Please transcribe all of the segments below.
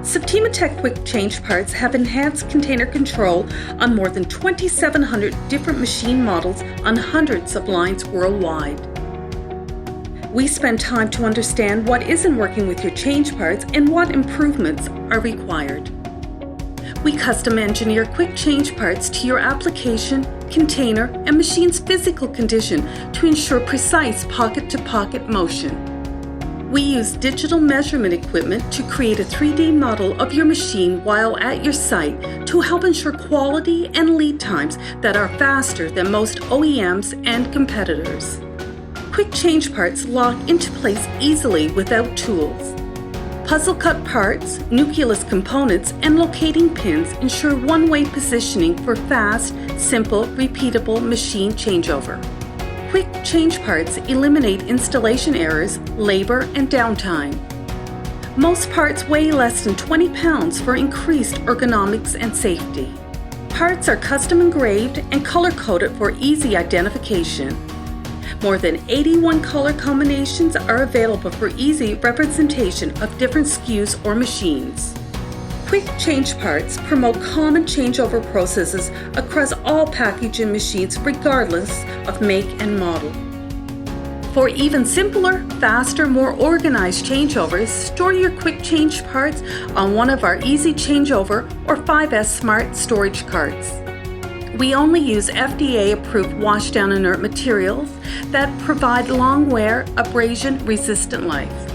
Septima-Tech Quick Change Parts have enhanced container control on more than 2,700 different machine models on hundreds of lines worldwide. We spend time to understand what isn't working with your change parts and what improvements are required. We custom engineer quick change parts to your application, container, and machine's physical condition to ensure precise pocket-to-pocket motion. We use digital measurement equipment to create a 3D model of your machine while at your site to help ensure quality and lead times that are faster than most OEMs and competitors. Quick change parts lock into place easily without tools. Puzzle cut parts, nucleus components, and locating pins ensure one-way positioning for fast, simple, repeatable machine changeover. Quick change parts eliminate installation errors, labor, and downtime. Most parts weigh less than 20 pounds for increased ergonomics and safety. Parts are custom engraved and color-coded for easy identification. More than 81 color combinations are available for easy representation of different SKUs or machines. Quick change parts promote common changeover processes across all packaging machines regardless of make and model. For even simpler, faster, more organized changeovers, store your quick change parts on one of our Easy Changeover or 5S Smart storage carts. We only use FDA-approved washdown inert materials that provide long wear, abrasion-resistant life.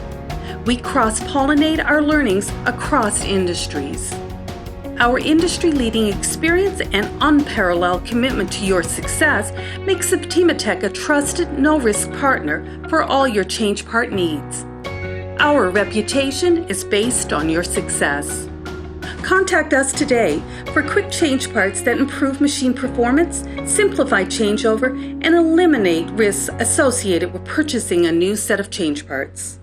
We cross-pollinate our learnings across industries. Our industry-leading experience and unparalleled commitment to your success makes Septima-Tech a trusted, no-risk partner for all your change part needs. Our reputation is based on your success. Contact us today for quick change parts that improve machine performance, simplify changeover, and eliminate risks associated with purchasing a new set of change parts.